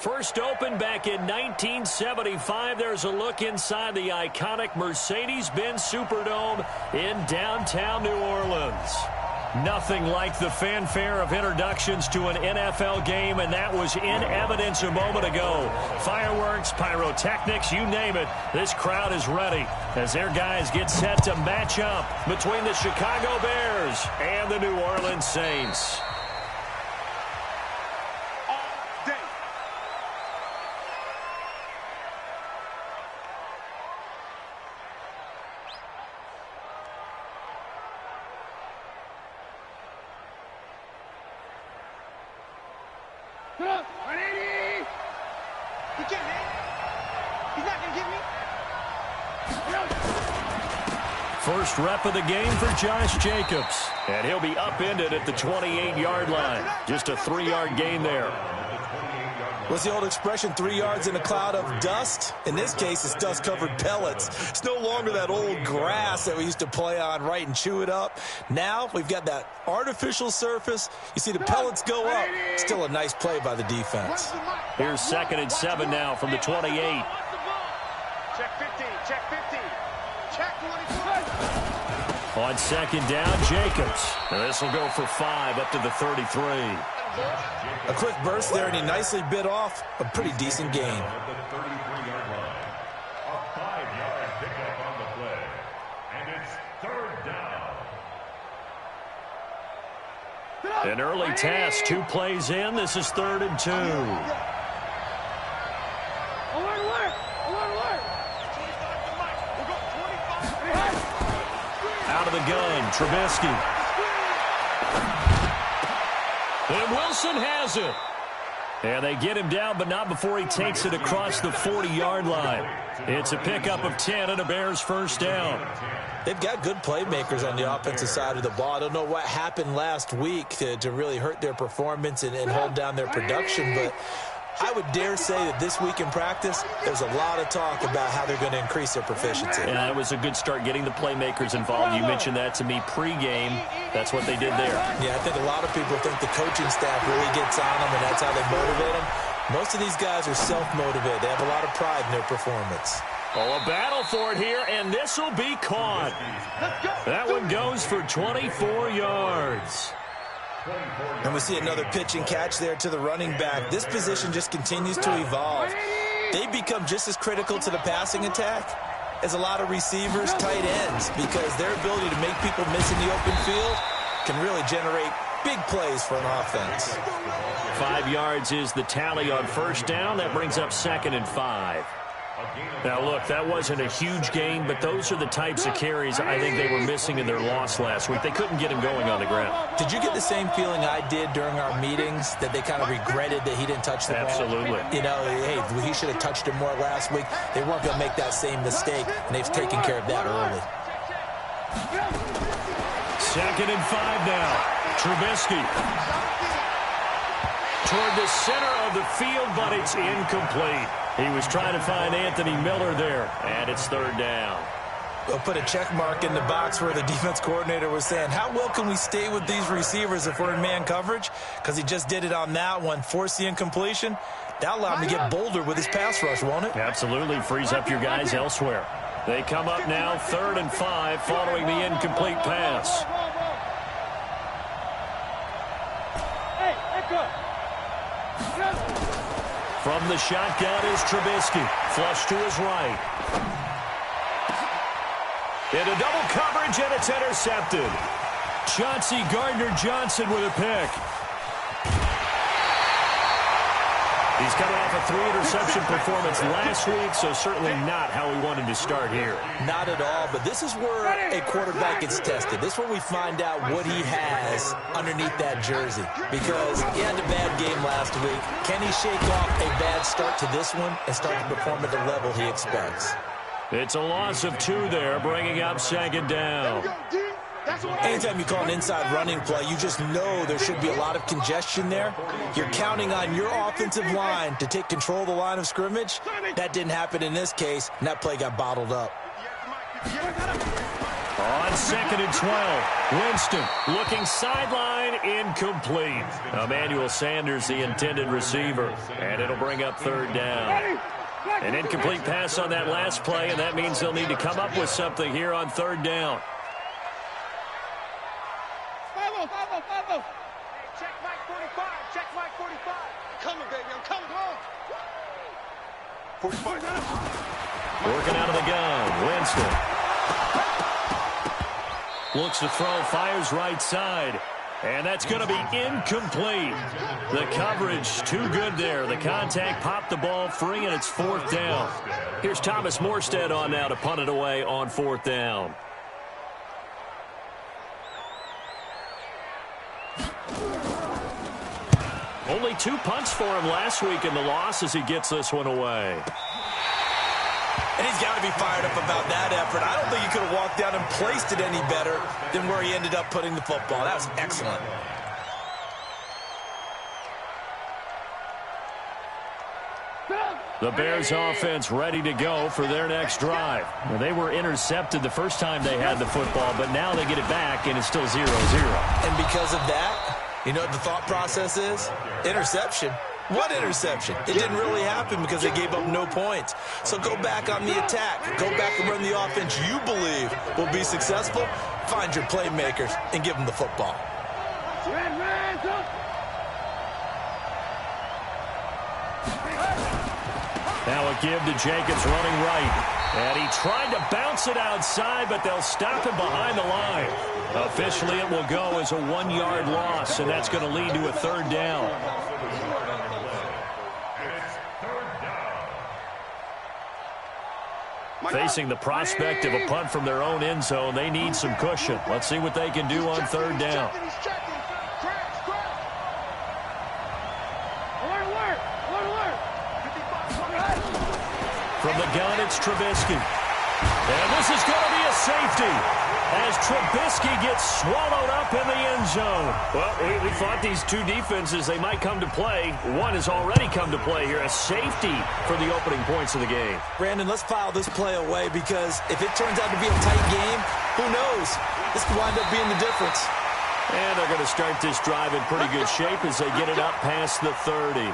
First opened back in 1975. There's a look inside the iconic Mercedes-Benz Superdome in downtown New Orleans. Nothing like the fanfare of introductions to an NFL game, and that was in evidence a moment ago. Fireworks, pyrotechnics, you name it. This crowd is ready as their guys get set to match up between the Chicago Bears and the New Orleans Saints. First rep of the game for Josh Jacobs. And he'll be upended at the 28-yard line. Just a 3-yard gain there. What's the old expression, 3 yards in a cloud of dust? In this case, it's dust-covered pellets. It's no longer that old grass that we used to play on, right, and chew it up. Now we've got that artificial surface. You see the pellets go up. Still a nice play by the defense. Here's 2nd and 7 now from the 28. Check 50, check 50, check 24. On 2nd down, Jacobs. And this will go for 5 up to the 33. A quick burst there, and he nicely bit off a pretty decent gain. At the 33-yard line. A 5-yard pickup on the play. And it's 3rd down. An early test, 2 plays in. This is 3rd and 2. Out of the gun, Trubisky. And Wilson has it. And they get him down, but not before he takes it across the 40-yard line. It's a pickup of 10 and a Bears first down. They've got good playmakers on the offensive side of the ball. I don't know what happened last week to really hurt their performance and hold down their production, but I would dare say that this week in practice, there's a lot of talk about how they're going to increase their proficiency. Yeah, it was a good start getting the playmakers involved. You mentioned that to me pregame. That's what they did there. Yeah, I think a lot of people think the coaching staff really gets on them, and that's how they motivate them. Most of these guys are self-motivated. They have a lot of pride in their performance. Oh, a battle for it here, and this will be caught. That one goes for 24 yards. And we see another pitch and catch there to the running back. This position just continues to evolve. They become just as critical to the passing attack as a lot of receivers, tight ends, because their ability to make people miss in the open field can really generate big plays for an offense. 5 yards is the tally on first down. That brings up 2nd and 5. Now, look, that wasn't a huge gain, but those are the types of carries I think they were missing in their loss last week. They couldn't get him going on the ground. Did you get the same feeling I did during our meetings, that they kind of regretted that he didn't touch the ball? Absolutely. You know, hey, he should have touched it more last week. They weren't going to make that same mistake, and they've taken care of that early. 2nd and 5 now. Trubisky. Toward the center of the field, but it's incomplete. He was trying to find Anthony Miller there, and it's 3rd down. We'll put a check mark in the box where the defense coordinator was saying, how well can we stay with these receivers if we're in man coverage? Because he just did it on that one, forced the incompletion. That'll allow him to get bolder with his pass rush, won't it? Absolutely, frees up your guys elsewhere. They come up now 3rd and 5 following the incomplete pass. From the shotgun is Trubisky. Flush to his right. Into double coverage, and it's intercepted. Chauncey Gardner-Johnson with a pick. He's coming off a 3-interception performance last week, so certainly not how we wanted to start here. Not at all, but this is where a quarterback gets tested. This is where we find out what he has underneath that jersey. Because he had a bad game last week. Can he shake off a bad start to this one and start to perform at the level he expects? It's a loss of 2 there, bringing up 2nd down. Anytime you call an inside running play, you just know there should be a lot of congestion there. You're counting on your offensive line to take control of the line of scrimmage. That didn't happen in this case, and that play got bottled up. On 2nd and 12, Winston looking sideline, incomplete. Emmanuel Sanders, the intended receiver, and it'll bring up 3rd down. An incomplete pass on that last play, and that means they'll need to come up with something here on 3rd down. Check Mike 45. Check Mike 45. Coming, baby. I'm coming. 45. Working out of the gun. Winston. Looks to throw. Fires right side. And that's going to be incomplete. The coverage too good there. The contact popped the ball free, and it's 4th down. Here's Thomas Morstead on now to punt it away on 4th down. Only 2 punts for him last week in the loss as he gets this one away. And he's got to be fired up about that effort. I don't think he could have walked down and placed it any better than where he ended up putting the football. That was excellent. The Bears offense ready to go for their next drive. Well, they were intercepted the first time they had the football, but now they get it back, and it's still 0-0. And because of that, you know what the thought process is? Interception. What interception? It didn't really happen because they gave up no points. So go back on the attack. Go back and run the offense you believe will be successful. Find your playmakers and give them the football. Now a give to Jacobs running right. And he tried to bounce it outside, but they'll stop him behind the line. Officially, it will go as a 1-yard loss, and that's going to lead to a 3rd down. Facing the prospect of a punt from their own end zone, they need some cushion. Let's see what they can do on 3rd down. From the gun, it's Trubisky. And this is going to be a safety as Trubisky gets swallowed up in the end zone. Well, we thought these two defenses, they might come to play. One has already come to play here, a safety for the opening points of the game. Brandon, let's file this play away because if it turns out to be a tight game, who knows? This could wind up being the difference. And they're going to start this drive in pretty good shape as they get it up past the 30.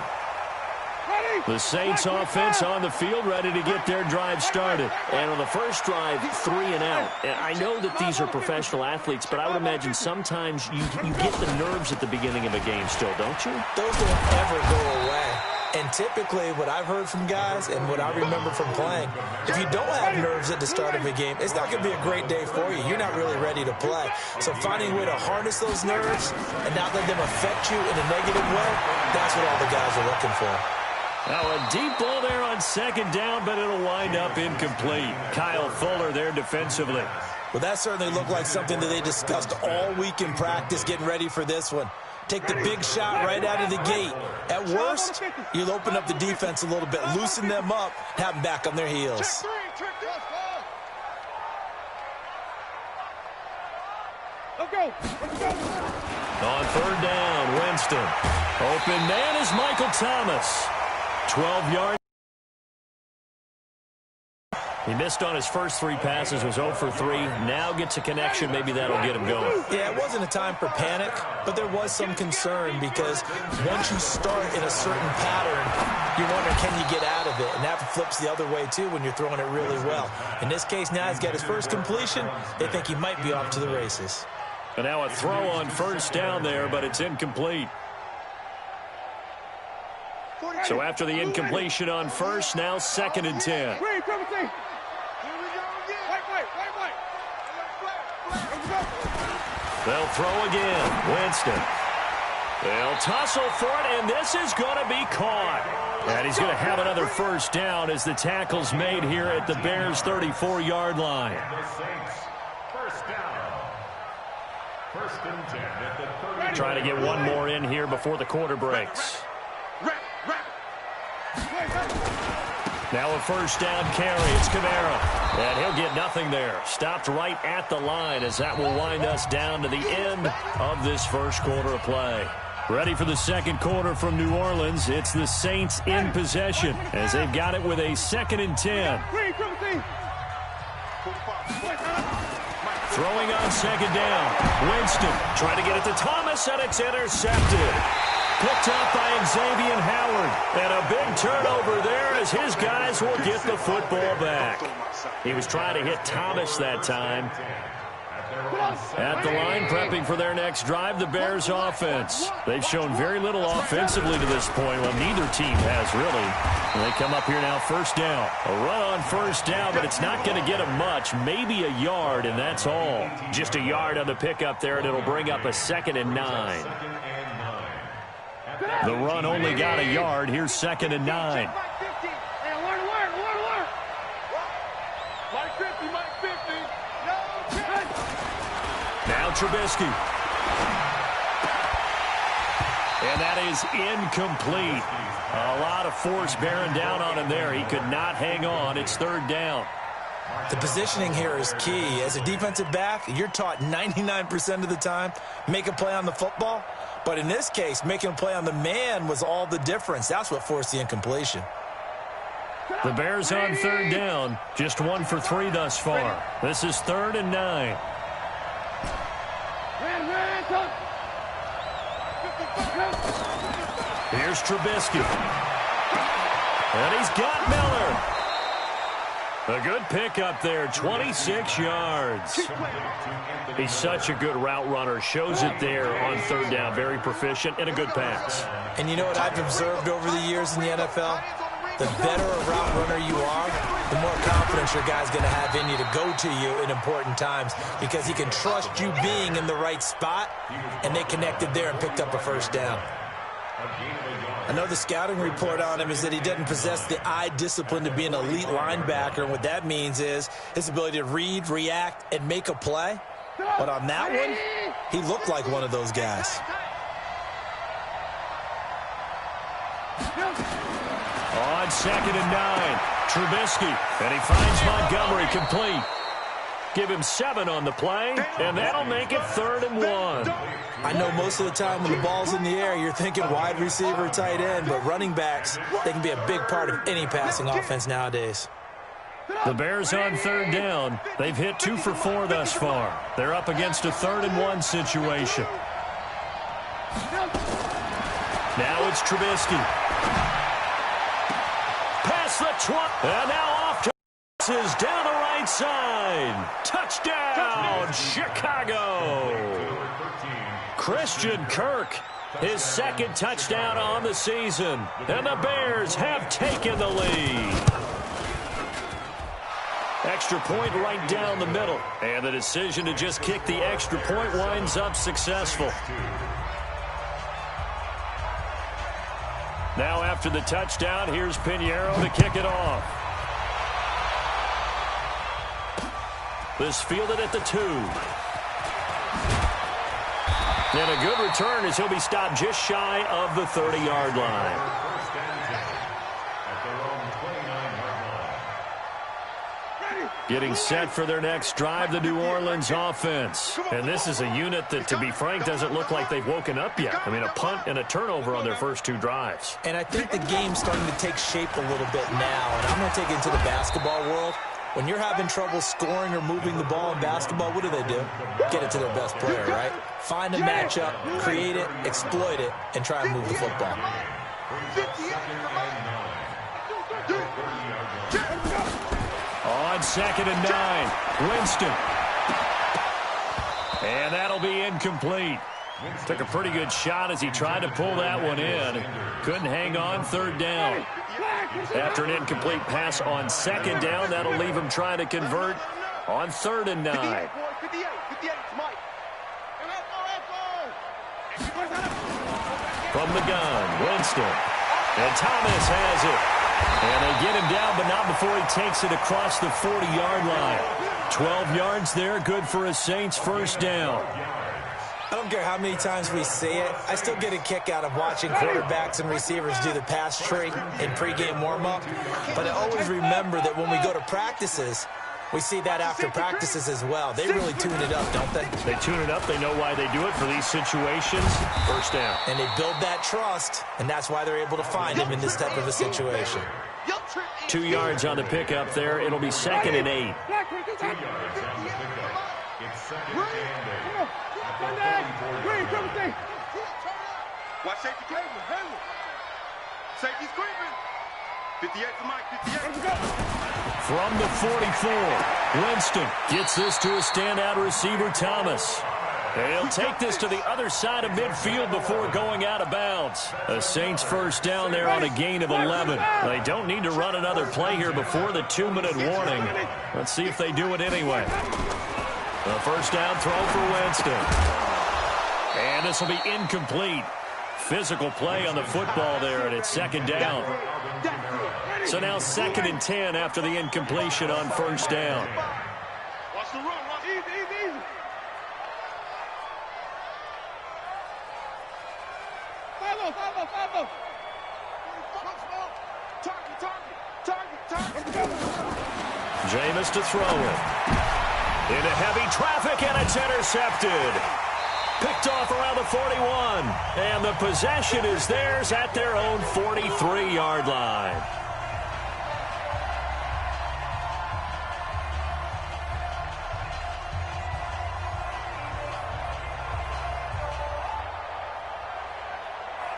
The Saints offense on the field ready to get their drive started. And on the first drive, 3 and out. And I know that these are professional athletes, but I would imagine sometimes you get the nerves at the beginning of a game still, don't you? Those don't ever go away. And typically what I've heard from guys and what I remember from playing, if you don't have nerves at the start of a game, it's not going to be a great day for you. You're not really ready to play. So finding a way to harness those nerves and not let them affect you in a negative way, that's what all the guys are looking for. Now a deep ball there on 2nd down, but it'll wind up incomplete. Kyle Fuller there defensively. Well, that certainly looked like something that they discussed all week in practice getting ready for this one. Take the big shot right out of the gate. At worst, you'll open up the defense a little bit, loosen them up, have them back on their heels. Let's go. On 3rd down, Winston. Open man is Michael Thomas. 12 yards. He missed on his first 3 passes, was 0 for 3. Now gets a connection. Maybe that'll get him going. Yeah, it wasn't a time for panic, but there was some concern because once you start in a certain pattern, you wonder, can you get out of it? And that flips the other way, too, when you're throwing it really well. In this case, now he's got his first completion. They think he might be off to the races. And now a throw on 1st down there, but it's incomplete. So after the incompletion on 1st, now 2nd and 10. They'll throw again. Winston. They'll tussle for it, and this is going to be caught. And he's going to have another 1st down as the tackle's made here at the Bears' 34-yard line. First down. 1st and 10 at the 30. Trying to get one more in here before the quarter breaks. Now a 1st down carry. It's Kamara. And he'll get nothing there. Stopped right at the line as that will wind us down to the end of this first quarter of play. Ready for the second quarter from New Orleans. It's the Saints in possession as they've got it with a 2nd and 10. Throwing on second down. Winston trying to get it to Thomas, and it's intercepted. Picked up by Xavier Howard. And a big turnover there as his guys will get the football back. He was trying to hit Thomas that time. At the line, prepping for their next drive, the Bears offense. They've shown very little offensively to this point. Well, neither team has really. And they come up here now, first down. A run on first down, but it's not going to get them much. Maybe a yard, and that's all. Just a yard on the pickup there, and it'll bring up a 2nd and 9. The run only got a yard. Here's 2nd and 9. Now Trubisky. And that is incomplete. A lot of force bearing down on him there. He could not hang on. It's 3rd down. The positioning here is key. As a defensive back, you're taught 99% of the time, make a play on the football. But in this case, making a play on the man was all the difference. That's what forced the incompletion. The Bears on 3rd down. Just 1 for 3 thus far. This is 3rd and 9. Here's Trubisky. And he's got Miller. A good pickup there, 26 yards. He's such a good route runner. Shows it there on 3rd down. Very proficient and a good pass. And you know what I've observed over the years in the NFL? The better a route runner you are, the more confidence your guy's going to have in you to go to you in important times because he can trust you being in the right spot, and they connected there and picked up a first down. I know the scouting report on him is that he doesn't possess the eye discipline to be an elite linebacker, and what that means is his ability to read, react, and make a play. But on that one, he looked like one of those guys. On 2nd and 9, Trubisky, and he finds Montgomery complete. Give him 7 on the play, and that'll make it 3rd and 1. I know most of the time when the ball's in the air, you're thinking wide receiver, tight end, but running backs, they can be a big part of any passing offense nowadays. The Bears on 3rd down. They've hit 2 for 4 thus far. They're up against a 3rd and 1 situation. Now it's Trubisky. Past the 20, and now off to is down the right side. Touchdown, Chicago. Christian Kirk, his 2nd touchdown on the season. And the Bears have taken the lead. Extra point right down the middle. And the decision to just kick the extra point winds up successful. Now after the touchdown, here's Pinheiro to kick it off. This fielded at the 2. And a good return as he'll be stopped just shy of the 30-yard line. Getting set for their next drive, the New Orleans offense. And this is a unit that, to be frank, doesn't look like they've woken up yet. I mean, a punt and a turnover on their first 2 drives. And I think the game's starting to take shape a little bit now. And I'm going to take it into the basketball world. When you're having trouble scoring or moving the ball in basketball, what do? Get it to their best player, right? Find a matchup, create it, exploit it, and try and move the football. On 2nd and 9, Winston. And that'll be incomplete. Took a pretty good shot as he tried to pull that one in. Couldn't hang on, 3rd down. After an incomplete pass on 2nd down, that'll leave him trying to convert on 3rd and 9. From the gun, Winston. And Thomas has it. And they get him down, but not before he takes it across the 40-yard line. 12 yards there, good for a Saints first down. I don't care how many times we see it. I still get a kick out of watching quarterbacks and receivers do the pass tree in pregame warm-up. But I always remember that when we go to practices, we see that after practices as well. They really tune it up, don't they? They tune it up. They know why they do it for these situations. First down. And they build that trust, and that's why they're able to find him in this type of a situation. 2 yards on the pickup there. It'll be 2nd and 8. Watch safety creeping. Safety's creeping. 58 to Mike. 58. From the 44, Winston gets this to a standout receiver, Thomas. He'll take this to the other side of midfield before going out of bounds. The Saints first down there on a gain of 11. They don't need to run another play here before the 2-minute warning. Let's see if they do it anyway. The first down throw for Winston. And this will be incomplete. Physical play on the football there, and it's second down. So now 2nd and 10 after the incompletion on first down. Watch the run. Watch easy. Follow. Target. Jameis to throw it. Into heavy traffic, and it's intercepted. Picked off around the 41. And the possession is theirs at their own 43-yard line.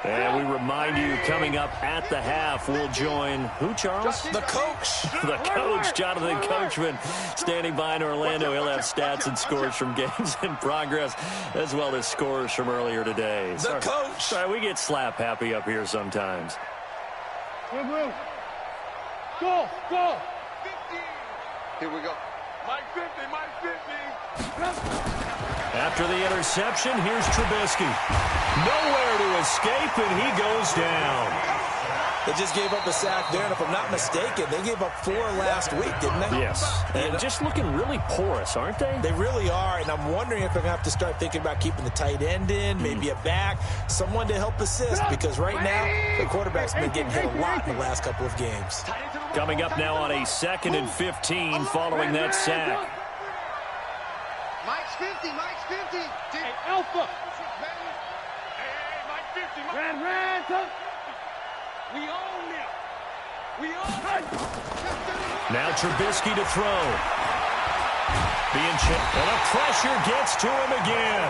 And we remind you, coming up at the half, we'll join who, Charles? The coach. The coach, Jonathan Coachman, standing by in Orlando. He'll have stats and scores from games in progress, as well as scores from earlier today. The coach. Sorry, we get slap happy up here sometimes. Go. Here we go. Mike 50. After the interception, here's Trubisky. Nowhere to escape, and he goes down. They just gave up a sack there, and if I'm not mistaken, they gave up 4 last week, didn't they? Yes. And just looking really porous, aren't they? They really are, and I'm wondering if they're going to have to start thinking about keeping the tight end in, maybe a back, someone to help assist, because right now, the quarterback's been getting hit a lot in the last couple of games. Coming up now on a 2nd and 15 following that sack. Mike's 50. Hey, Alpha. Hey, Mike 50. Ran. We own them. Now Trubisky to throw. Being checked, and the pressure gets to him again.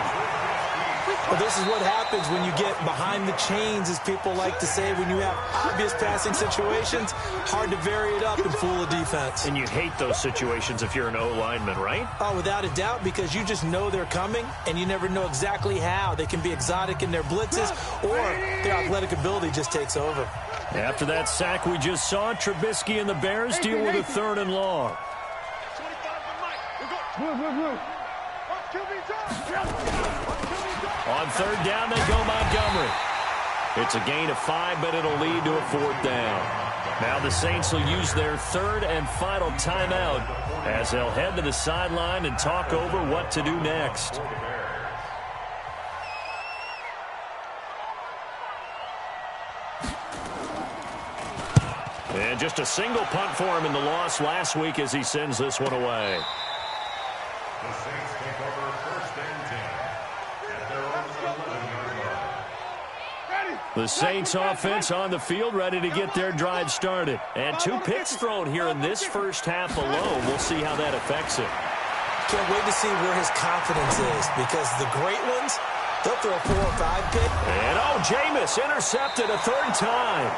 Well, this is what happens when you get behind the chains, as people like to say, when you have obvious passing situations. Hard to vary it up and fool a defense. And you hate those situations if you're an O-lineman, right? Oh, without a doubt, because you just know they're coming, and you never know exactly how. They can be exotic in their blitzes, or their athletic ability just takes over. After that sack we just saw, Trubisky and the Bears deal with a 3rd and long. 25 On 3rd down, they go Montgomery. It's a gain of 5, but it'll lead to a 4th down. Now the Saints will use their 3rd and final timeout as they'll head to the sideline and talk over what to do next. And just a single punt for him in the loss last week as he sends this one away. The Saints take over 1st and 10 at their own 11-yard line. The Saints offense on the field, ready to get their drive started. And 2 picks thrown here in this first half alone. We'll see how that affects it. Can't wait to see where his confidence is, because the great ones, they'll throw 4 or 5 picks. And Jameis intercepted a 3rd time.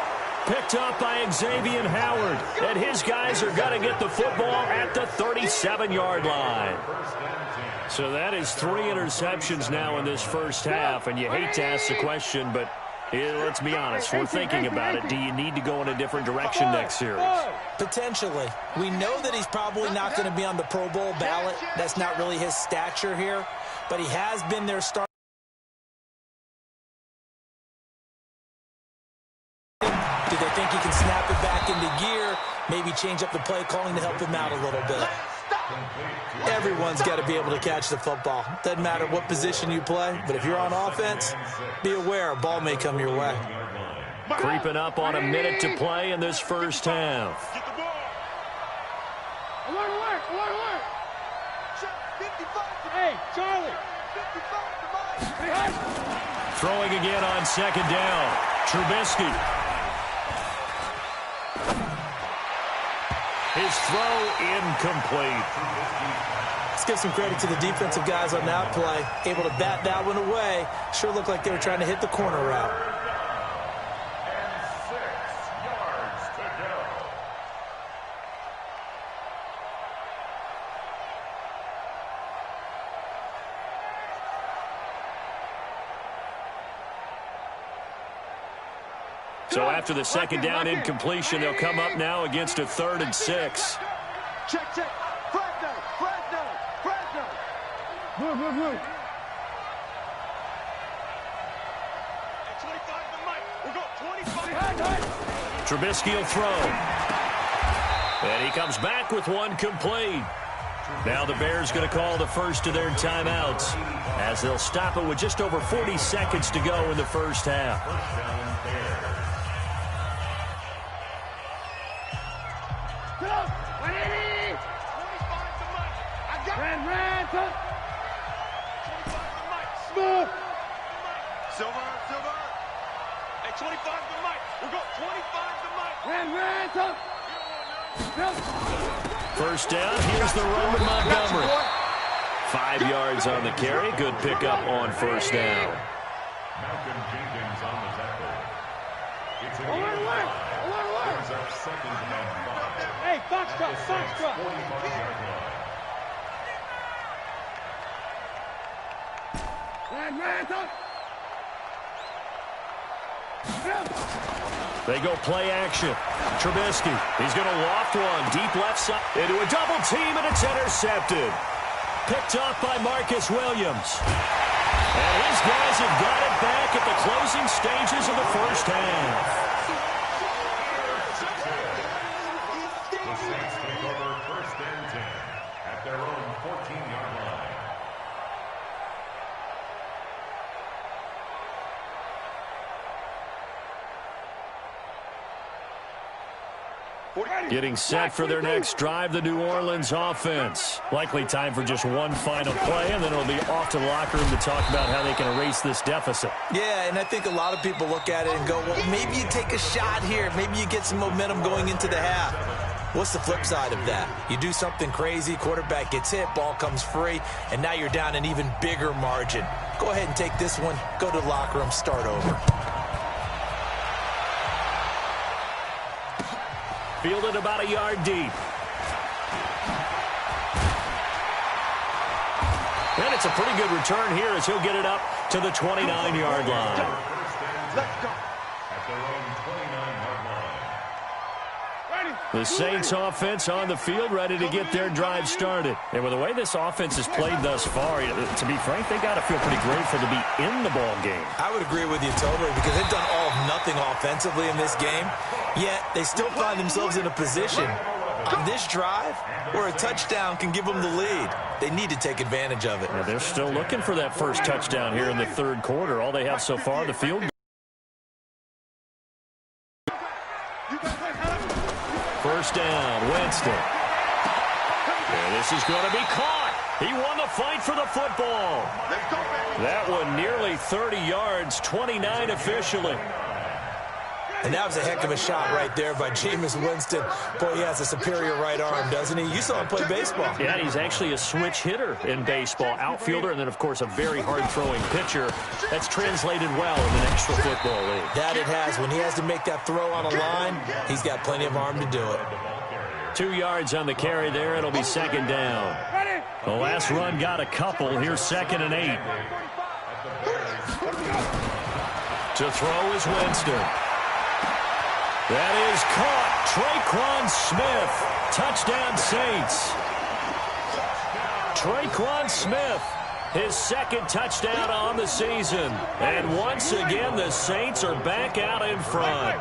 Picked up by Xavier Howard. And his guys are going to get the football at the 37-yard line. So that is 3 interceptions now in this first half. And you hate to ask the question, but let's be honest. We're thinking about it. Do you need to go in a different direction next series? Potentially. We know that he's probably not going to be on the Pro Bowl ballot. That's not really his stature here. But he has been their starter. Do they think he can snap it back into gear? Maybe change up the play calling to help him out a little bit. Everyone's got to be able to catch the football. Doesn't matter what position you play, but if you're on offense, be aware a ball may come your way. Creeping up on a minute to play in this first half. Alert. Hey, Charlie. Throwing again on 2nd down. Trubisky. His throw incomplete. Let's give some credit to the defensive guys on that play. Able to bat that one away. Sure looked like they were trying to hit the corner route. And 6 yards to go. So after the second down incompletion, they'll come up now against a 3rd and 6. Check, check. Fresno, Fresno, Fresno. Move, move, move. At 25 to Mike. We'll go 25. Trubisky will throw. And he comes back with one complete. Now the Bears going to call the first of their timeouts as they'll stop it with just over 40 seconds to go in the first half. Silver, Silver. At 25 to Mike. We'll go 25 to Mike. First down, here's the run to Montgomery. 5 yards on the carry. Good pickup on first down. Malcolm Jenkins on the tackle. It's a brings up 2nd and 5. Hey, Foxtrot, Foxtrot. 45-yard line. They go play action. Trubisky, he's going to loft one deep left side into a double team, and it's intercepted. Picked off by Marcus Williams. And his guys have got it back at the closing stages of the first half. The Saints take over 1st and 10 at their own 14-yard line. Getting set for their next drive, the New Orleans offense. Likely time for just one final play, and then it'll be off to the locker room to talk about how they can erase this deficit. Yeah, and I think a lot of people look at it and go, well, maybe you take a shot here. Maybe you get some momentum going into the half. What's the flip side of that? You do something crazy, quarterback gets hit, ball comes free, and now you're down an even bigger margin. Go ahead and take this one, go to the locker room, start over. Fielded about a yard deep. And it's a pretty good return here as he'll get it up to the 29-yard line. Let's go. At their own 29-yard line. The Saints offense on the field, ready to get their drive started. And with the way this offense has played thus far, to be frank, they got to feel pretty grateful to be in the ball game. I would agree with you totally because they've done all of nothing offensively in this game, yet they still find themselves in a position on this drive where a touchdown can give them the lead. They need to take advantage of it. Yeah, they're still looking for that first touchdown here in the 3rd quarter. All they have so far, the field goal. First down, Winston. And this is going to be caught. He won the fight for the football. That one nearly 30 yards, 29 officially. And that was a heck of a shot right there by Jameis Winston. Boy, he has a superior right arm, doesn't he? You saw him play baseball. Yeah, he's actually a switch hitter in baseball. Outfielder, and then, of course, a very hard-throwing pitcher. That's translated well in the National Football League. That it has. When he has to make that throw on a line, he's got plenty of arm to do it. 2 yards on the carry there. It'll be 2nd down. The last run got a couple. Here's 2nd and 8. To throw is Winston. That is caught. Traquan Smith. Touchdown, Saints. Traquan Smith, his 2nd touchdown on the season. And once again, the Saints are back out in front.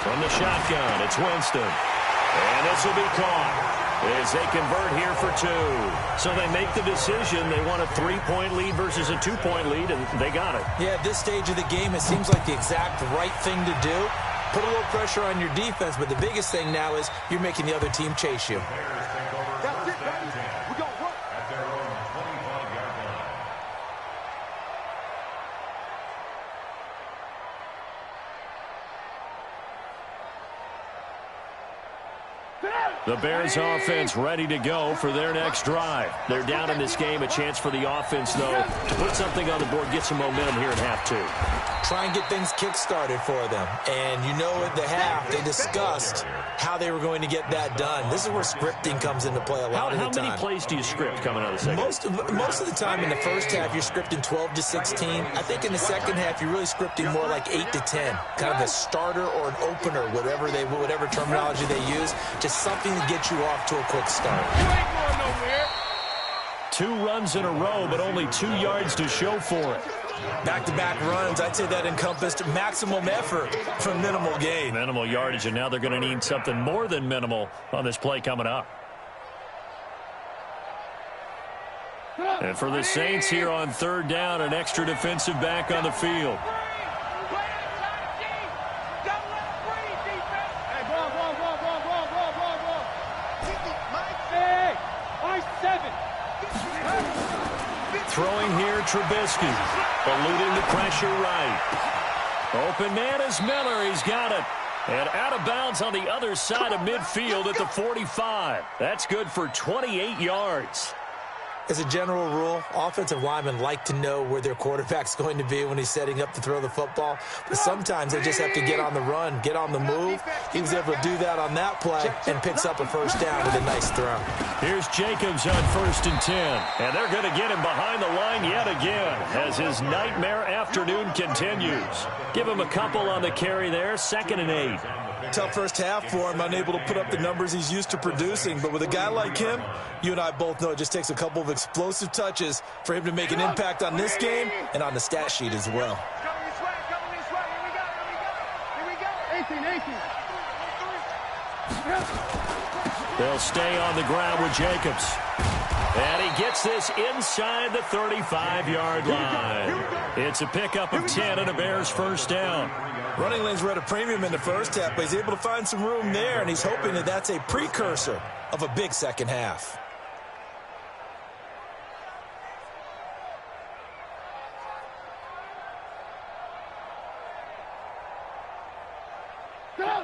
From the shotgun, it's Winston. And this will be caught as they convert here for 2. So they make the decision. They want a 3-point lead versus a 2-point lead, and they got it. Yeah, at this stage of the game, it seems like the exact right thing to do. Put a little pressure on your defense, but the biggest thing now is you're making the other team chase you. That's it, baby. We got work. At their own 25-yard line. The Bears offense ready to go for their next drive. They're down in this game. A chance for the offense, though, to put something on the board, get some momentum here in half two. Try and get things kick-started for them. And you know at the half, they discussed how they were going to get that done. This is where scripting comes into play a lot of the time. How many plays do you script coming out of the second? Most of the time in the first half, you're scripting 12 to 16. I think in the second half, you're really scripting more like 8 to 10. Kind of a starter or an opener, whatever terminology they use. Just something to get you off to a quick start. You ain't going nowhere. 2 runs in a row, but only 2 yards to show for it. Back-to-back runs, I'd say that encompassed maximum effort from minimal gain. Minimal yardage, and now they're going to need something more than minimal on this play coming up. And for the Saints here on third down, an extra defensive back on the field. Throwing here, Trubisky. Eluding the pressure right. Open man is Miller. He's got it. And out of bounds on the other side of midfield at the 45. That's good for 28 yards. As a general rule, offensive linemen like to know where their quarterback's going to be when he's setting up to throw the football. But sometimes they just have to get on the run, get on the move. He was able to do that on that play and picks up a first down with a nice throw. Here's Jacobs on 1st and 10. And they're going to get him behind the line yet again as his nightmare afternoon continues. Give him a couple on the carry there, 2nd and 8. Tough first half for him, unable to put up the numbers he's used to producing. But with a guy like him, you and I both know it just takes a couple of explosive touches for him to make an impact on this game and on the stat sheet as well. Coming this way. Here we go. 18. They'll stay on the ground with Jacobs. And he gets this inside the 35-yard line. It's a pickup of 10 and a Bears first down. Running lanes were at a premium in the first half, but he's able to find some room there, and he's hoping that that's a precursor of a big second half.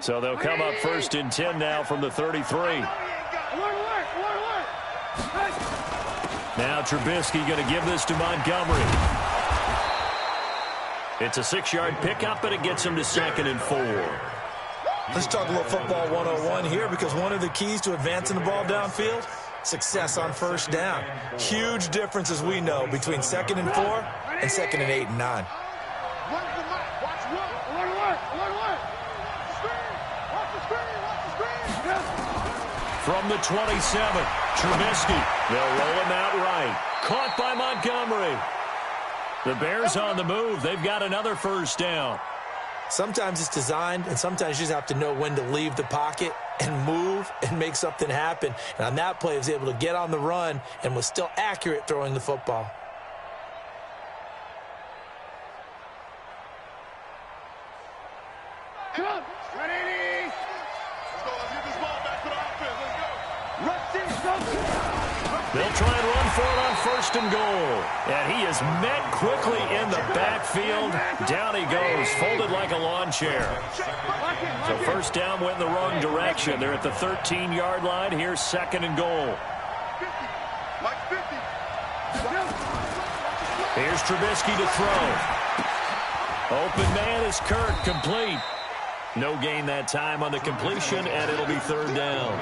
So they'll come up 1st and 10 now from the 33. Now Trubisky going to give this to Montgomery. It's a 6-yard pickup, and it gets him to 2nd and 4. Let's talk a little football 101 here, because one of the keys to advancing the ball downfield, success on first down. Huge difference, as we know, between 2nd and 4 and 2nd and 8 and 9. From the 27, Trubisky. They'll roll him out right. Caught by Montgomery. The Bears on the move. They've got another first down. Sometimes it's designed, and sometimes you just have to know when to leave the pocket and move and make something happen. And on that play, he was able to get on the run and was still accurate throwing the football. Come on. Ready? Let's go. Let's get this ball back to the offense. Let's go. They'll try and run for it on 1st and goal. And he is met quickly in the backfield. Down he goes, folded like a lawn chair. So first down went in the wrong direction. They're at the 13-yard line. Here's 2nd and goal. Here's Trubisky to throw. Open man is Kirk, complete. No gain that time on the completion, and it'll be 3rd down.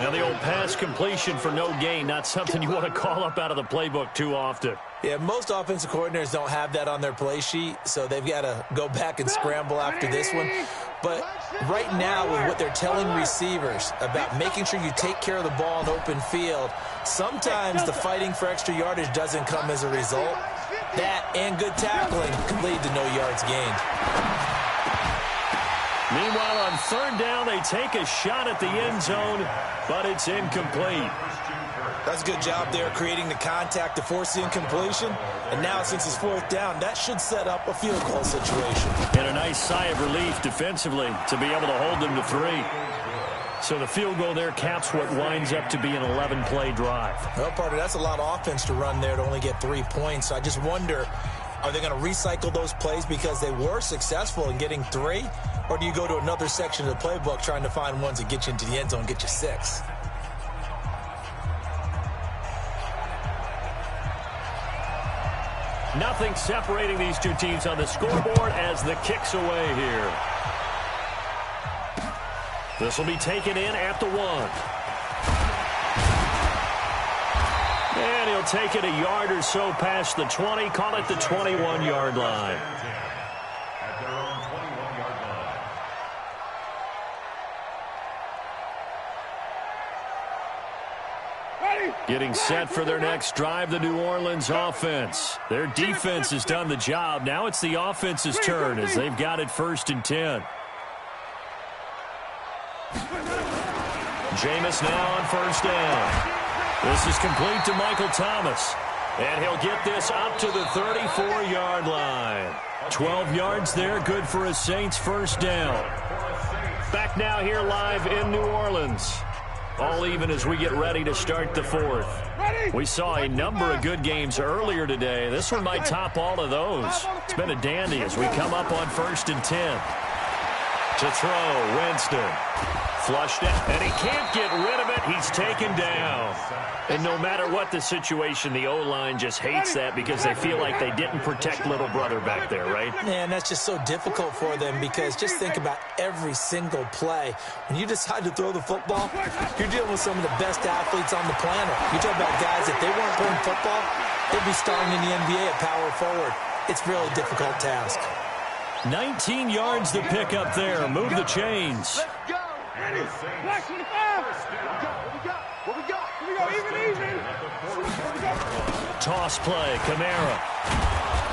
Now the old pass completion for no gain, not something you want to call up out of the playbook too often. Yeah, most offensive coordinators don't have that on their play sheet, so they've got to go back and scramble after this one. But right now, with what they're telling receivers about making sure you take care of the ball in open field, sometimes the fighting for extra yardage doesn't come as a result. That and good tackling can lead to no yards gained. Meanwhile, on 3rd down, they take a shot at the end zone, but it's incomplete. That's a good job there, creating the contact to force the incompletion. And now, since it's 4th down, that should set up a field goal situation. And a nice sigh of relief defensively to be able to hold them to 3. So the field goal there caps what winds up to be an 11-play drive. Well, partner, that's a lot of offense to run there to only get 3 points. So I just wonder, Are they going to recycle those plays because they were successful in getting 3? Or do you go to another section of the playbook trying to find ones that get you into the end zone and get you 6? Nothing separating these two teams on the scoreboard as the kick's away here. This will be taken in at the 1. And he'll take it a yard or so past the 20, call it the 21-yard line. At their own 21-yard line. Getting set for their next drive, the New Orleans offense. Their defense has done the job. Now it's the offense's turn as they've got it 1st and 10. Jameis now on 1st down. This is complete to Michael Thomas. And he'll get this up to the 34-yard line. 12 yards there, good for a Saints 1st down. Back now here live in New Orleans. All even as we get ready to start the 4th. We saw a number of good games earlier today. This one might top all of those. It's been a dandy as we come up on 1st and 10. To throw, Winston. Flushed it, and he can't get rid of it. He's taken down. And no matter what the situation, the O-line just hates that because they feel like they didn't protect little brother back there, right? Man, that's just so difficult for them because just think about every single play. When you decide to throw the football, you're dealing with some of the best athletes on the planet. You talk about guys, if they weren't playing football, they'd be starting in the NBA at power forward. It's a really difficult task. 19 yards to pick up there. Move the chains. Let's go. Black 25. What we got? Even. Toss play, Kamara.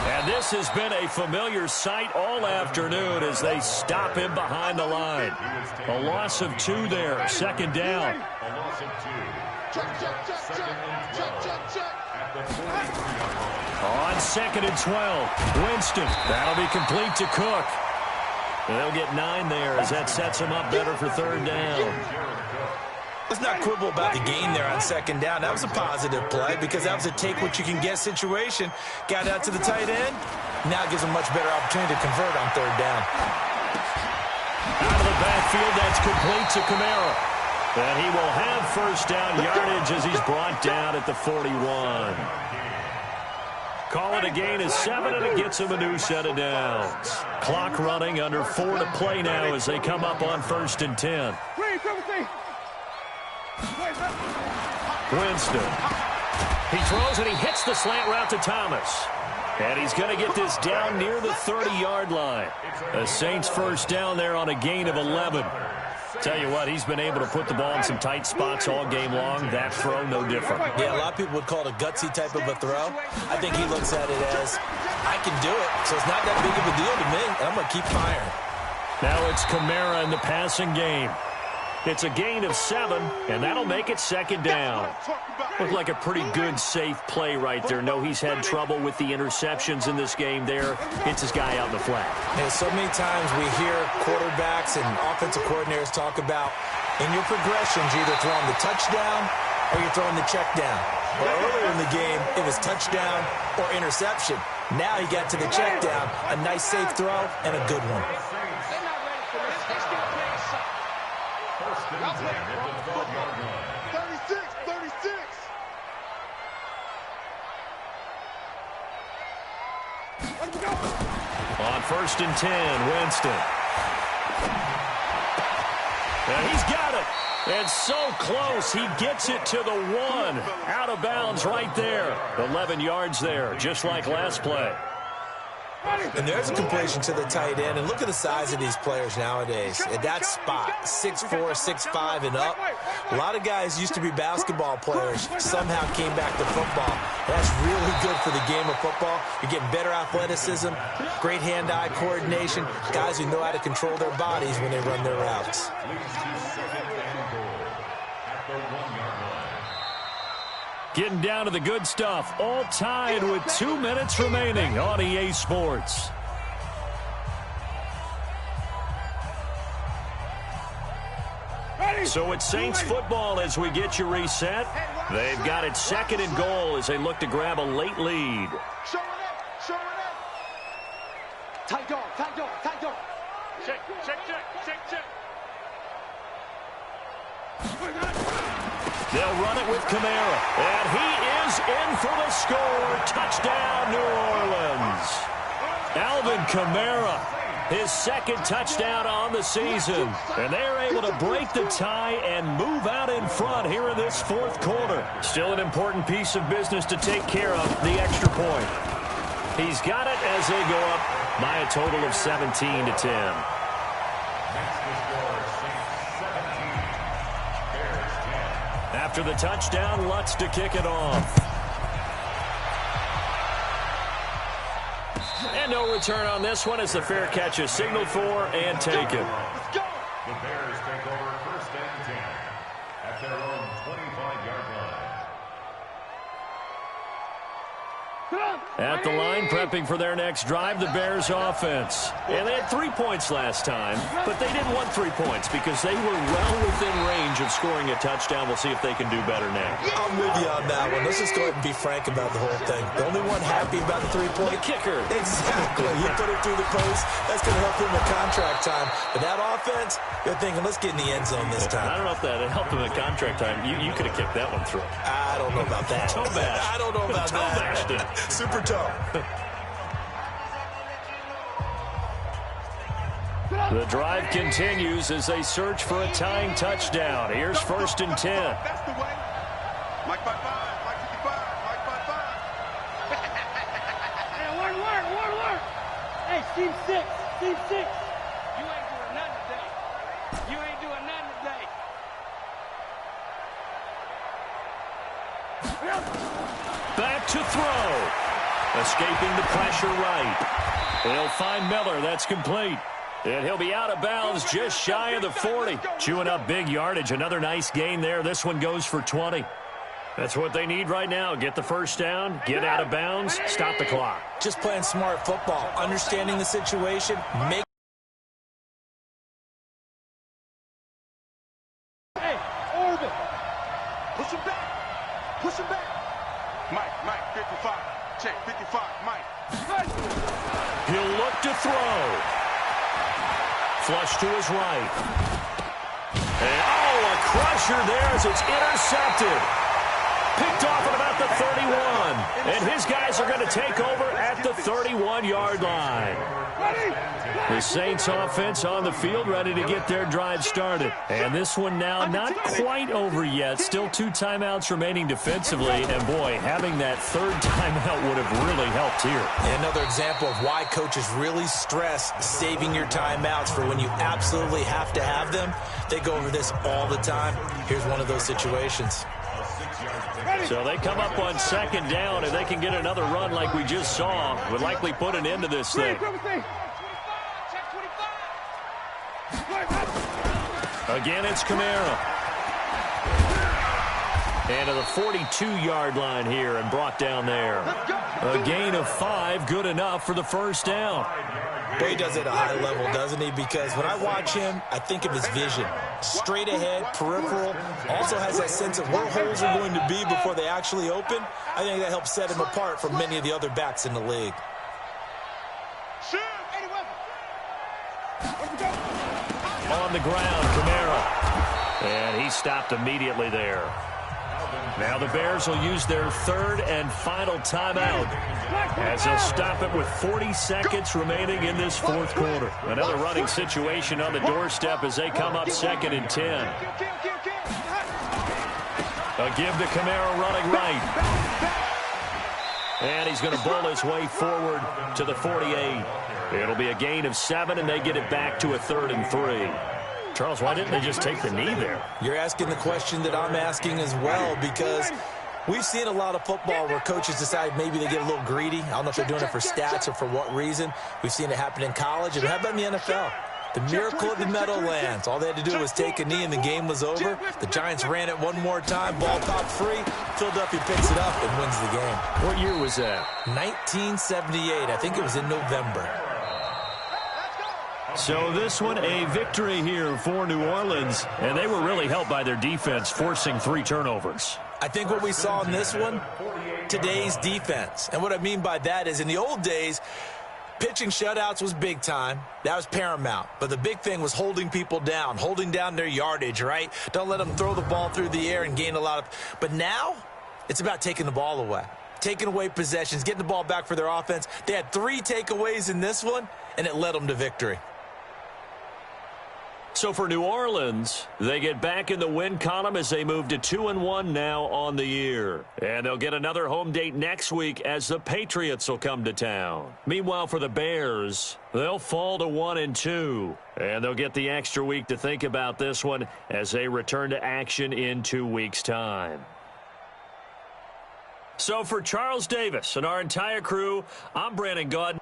And this has been a familiar sight all afternoon as they stop him behind the line. A loss of 2 there, 2nd down. A loss of 2. Check. At the 43-yard line. On 2nd and 12, Winston. That'll be complete to Cook. They'll get 9 there as that sets him up better for 3rd down. Let's not quibble about the gain there on 2nd down. That was a positive play because that was a take-what-you-can-get situation. Got out to the tight end. Now it gives him a much better opportunity to convert on 3rd down. Out of the backfield, that's complete to Kamara. And he will have 1st down yardage as he's brought down at the 41. Call it a gain of 7, and it gets him a new set of downs. Clock running, under 4 to play now as they come up on 1st and 10. Winston. He throws, and he hits the slant route to Thomas. And he's going to get this down near the 30-yard line. The Saints 1st down there on a gain of 11. Tell you what, he's been able to put the ball in some tight spots all game long. That throw, no different. Yeah, a lot of people would call it a gutsy type of a throw. I think he looks at it as, I can do it, so it's not that big of a deal to me, and I'm going to keep firing. Now it's Kamara in the passing game. It's a gain of 7, and that'll make it 2nd down. Looked like a pretty good, safe play right there. No, he's had trouble with the interceptions in this game there. Hits his guy out in the flat. And so many times we hear quarterbacks and offensive coordinators talk about, in your progressions, you're either throwing the touchdown or you're throwing the check down. Well, earlier in the game, it was touchdown or interception. Now he got to the check down, a nice safe throw, and a good one. On 1st and 10, Winston. And he's got it. And so close, he gets it to the 1. Out of bounds right there. 11 yards there, just like last play. And there's a completion to the tight end. And look at the size of these players nowadays. At that spot, 6'4", 6'5", and up. A lot of guys used to be basketball players, somehow came back to football. That's really good for the game of football. You're getting better athleticism, great hand-eye coordination, guys who know how to control their bodies when they run their routes. Getting down to the good stuff. All tied with 2 minutes remaining on EA Sports. So it's Saints football as we get you reset. They've got it 2nd and goal as they look to grab a late lead. Show it up. Tight dog, tight dog, tight dog. Check, check, check, check, check. They'll run it with Kamara, and he is in for the score. Touchdown, New Orleans. Alvin Kamara, his second touchdown on the season. And they're able to break the tie and move out in front here in this fourth quarter. Still an important piece of business to take care of, the extra point. He's got it as they go up by a total of 17-10. After the touchdown, Lutz to kick it off. And no return on this one as the fair catch is signaled for and taken. Let's go. The Bears take over first and 10 at their own 25-yard line. At the line, prepping for their next drive, the Bears offense. And they had 3 points last time, but they didn't want 3 points because they were well within range of scoring a touchdown. We'll see if they can do better now. I'm with you on that one. Let's just go ahead and be frank about the whole thing. The only one happy about the 3-point? The kicker. Exactly. You put it through the post. That's going to help him in contract time. But that offense, they're thinking, let's get in the end zone this time. I don't know if that helped him in contract time. You could have kicked that one through. I don't know about that. Toe bash. I don't know about Toe bashed it. that. Super toe. The drive continues as they search for a tying touchdown. Here's first and 10. That's the way. Mike 5-5, Mike 55, Mike 5-5. Hey, work. Hey, Steve 6. You ain't doing nothing today. You ain't doing nothing today. Back to throw. Escaping the pressure right. They'll find Miller. That's complete. And he'll be out of bounds just shy of the 40. Chewing up big yardage. Another nice gain there. This one goes for 20. That's what they need right now. Get the first down, get out of bounds, stop the clock. Just playing smart football, understanding the situation, make. Hey, Orbit. Push him back. Push him back. Mike 55. Check 55, Mike. He'll look to throw. Flush to his right. And, a crusher there as it's intercepted. Picked off at about the 31. And his guys are going to take over at the 31-yard line. The Saints offense on the field ready to get their drive started. And this one now not quite over yet. Still 2 timeouts remaining defensively. And, boy, having that third timeout would have really helped here. And another example of why coaches really stress saving your timeouts for when you absolutely have to have them. They go over this all the time. Here's one of those situations. So they come up on second down, and they can get another run like we just saw. Would likely put an end to this thing. Again, it's Kamara. And to the 42-yard line here and brought down there. A gain of 5, good enough for the first down. Boy, he does it at a high level, doesn't he? Because when I watch him, I think of his vision. Straight ahead, peripheral. Also has that sense of where holes are going to be before they actually open. I think that helps set him apart from many of the other backs in the league. On the ground, Kamara. And he stopped immediately there. Now the Bears will use their third and final timeout as they'll stop it with 40 seconds remaining in this fourth quarter. Another running situation on the doorstep as they come up second and 10. A give to Kamara running right. And he's going to bull his way forward to the 48. It'll be a gain of 7, and they get it back to a 3rd and 3. Charles, why didn't they just take the knee there? You're asking the question that I'm asking as well, because we've seen a lot of football where coaches decide maybe they get a little greedy. I don't know if they're doing it for stats or for what reason. We've seen it happen in college, and how about in the NFL? The miracle of the Meadowlands. All they had to do was take a knee, and the game was over. The Giants ran it one more time. Ball popped free. Philadelphia picks it up and wins the game. What year was that? 1978. I think it was in November. So this one, a victory here for New Orleans, and they were really helped by their defense, forcing 3 turnovers. I think what we saw in this one, today's defense. And what I mean by that is in the old days, Pitching shutouts was big time. That was paramount. But the big thing was holding people down, holding down their yardage, right? Don't let them throw the ball through the air and gain a lot of... But now, it's about taking the ball away. Taking away possessions, getting the ball back for their offense. They had 3 takeaways in this one, and it led them to victory. So for New Orleans, they get back in the win column as they move to 2-1 now on the year. And they'll get another home date next week as the Patriots will come to town. Meanwhile, for the Bears, they'll fall to 1-2. And they'll get the extra week to think about this one as they return to action in 2 weeks' time. So for Charles Davis and our entire crew, I'm Brandon Gaudin.